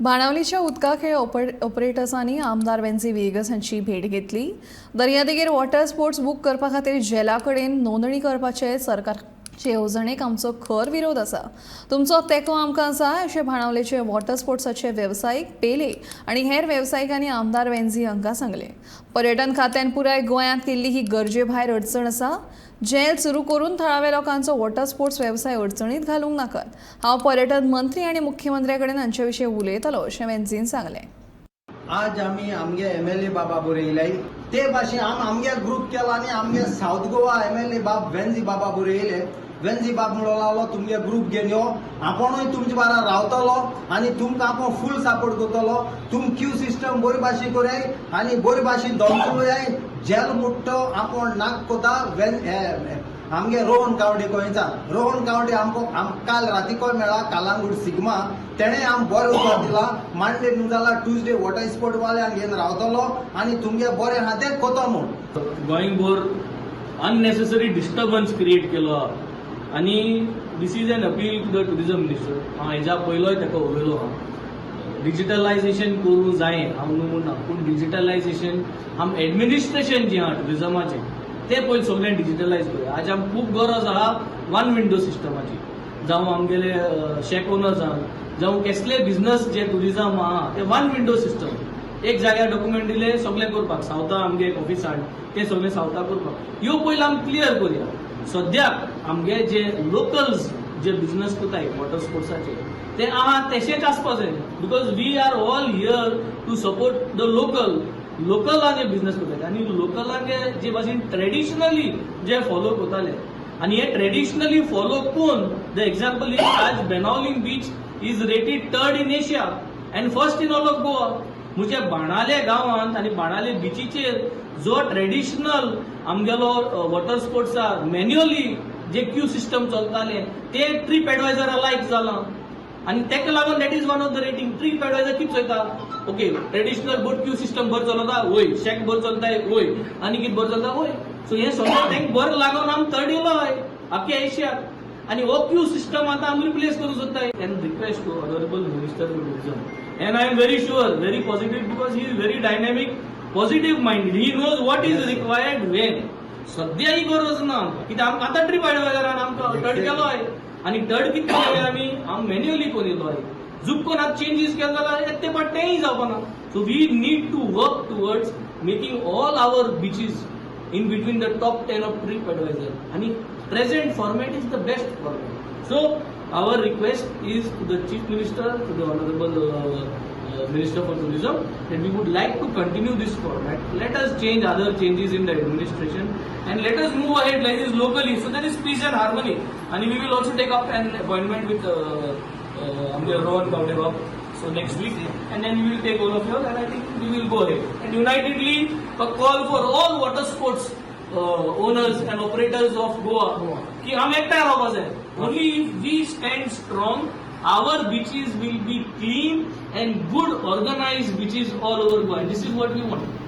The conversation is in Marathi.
बाणावलीच्या उदकाखेळ ऑपरेटर्सांनी आमदार वेंजी वेगस हांची भेट घेतली। दर्यादेगेर वॉटर स्पोर्ट्स बूक करपा खातीर जेला कडेन नोंदणी करपाचे सरकारचे येवजणेक आमचो खर विरोध आसा। तुमचो तेंको आमकां जाय अशें बाणावलेचे वॉटर स्पोर्ट्साचे वेवसायीक पेले आनी हेर वेवसायिकांनी आमदार वेंजी हांकां सांगलें। पर्यटन खात्यान पुराय गोंयांत केल्ली ही गरजे भायर अडचण आसा। जेल सुरू करून थळाव्या लोकांचो वॉटर स्पोर्ट्स वेवसाय अडचणीत घालूंक नाकात। हांव पर्यटन मंत्री आनी मुख्यमंत्र्या कडेन हांचे विशीं उलयतलो अशें वेंजीन सांगलें। आज आमी आमगे एमएलए बाबा बरयले ते भाशेन आमगे ग्रुप केला आनी आमगे साउथ गोवा एमएलए बाब वेंजी बाबा बरयले। वेंजी बाब म्हणून लागलो तुमगे ग्रुप घेवन यो, आपुणूय तुमचे बारा रावतलो आनी तुमकां आपूण फूल सपोर्ट करतलो। तुम क्यू सिस्टम बरे भाशेन कराय आनी बरे भाशेन दमचुयाय। जेल मुट्टो आपूण नाक कोता आमगे रोहन कावंटी गोंयचा रोहन कावंटी आमकां काल रातीको मेळा कालांगूट सिग्मा तेणे आम बरें उतर दिला। मांडे न्हू जाल्यार ट्यूजडे वॉटर स्पोर्ट वाल्यान घेवन रावतलो आनी तुमगे बरें हातें कोतो म्हूण गोंय भर अननेसेसरी डिस्टर्बन्स क्रिएट केलो आनी this is an appeal to the tourism minister. हांव हेज्या पयलोय ताका उलयलो डिजिटलायझेशन करूं जाय हांव न्हू म्हणना, पूण डिजिटलायझेशन आम एडमिनिस्ट्रेशन जें आहा टुरिजमाचें तें पयलीं सगळें डिजिटलायज करया। आज आमकां खूब गरज आहा वन विंडो सिस्टमाची, जावं आमगेले शेक ओनर्स आहा जावं कसले बिझनस जे टुरिजम आहा ते वन विंडो सिस्टम। एक जाग्यार डॉक्युमेंट दिले सगळें करपाक, सावथा आमगे एक ऑफिस हाड ते सगळें सावथा करपाक, ह्यो पयलीं आमी क्लियर करया। सद्याक आमगे जे लोकल्स जे बिझनस करताय वॉटर स्पोर्ट्साचे ते आहा तशेंच आसपा जाय, because we are all here to support the लोकलान जे बिझनस करतात आनी लोकलांगे जे भाशेन ट्रेडिशनली जे फॉलो करताले आनी हे ट्रेडिशनली फॉलो करून द एक्झाम्पल इज आज Benaulim beach is rated 3rd in Asia and 1st in all of Goa. म्हणजे बाणाले गांवांत आनी बाणाले बिचीचेर जो ट्रेडिशनल आमगेलो वॉटर स्पोर्ट्सा मॅन्युअली जे क्यू सिस्टम चलताले ते ट्रीप एडवायझरा लायक जालां आनी तेका लागून that is one of the rating. Trip adviser कितें चलता, ओके ट्रेडिशनल बोट क्यू सिस्टम बरो चलता वय, शेक बरो चलताय वय, आनी कितें बरो चलता वय। सो हे सगळें तेंका बरें लागून आमी 3rd येयलोय आख्या एशियाक आनी हो क्यू सिस्टम आतां आमी रिप्लेस करूंक सोदताय। And request to honourable minister for tourism and I am very sure very positive because he is very dynamic positive minded, he knows what is required when. सद्या ही गरज ना कित्याक आमकां आतां ट्रीप एडवायझरान आमकां 3rd केलोय आनी 3rd कितें केलें आमी मॅन्युअली करून येयलोय। जुक्कोन आतां चेंजीस केले जाल्यार येते पाट तेंय जावपाना। So we need to work towards making all our beaches in between the top 10 of trip advisor and present format is the best format. So our request is to the chief minister, to the honorable minister for tourism, that we would like to continue this format. Let us change other changes in the administration and let us move ahead like this locally, so there is peace and harmony. And we will also take up an appointment with Rohan Kaunti so next week, and then we will take all of you and I think we will go ahead and unitedly a call for all water sports owners and operators of Goa ki hum ekta rahba hai. Only if we stand strong our beaches will be clean and good organized beaches all over Goa, and this is what we want.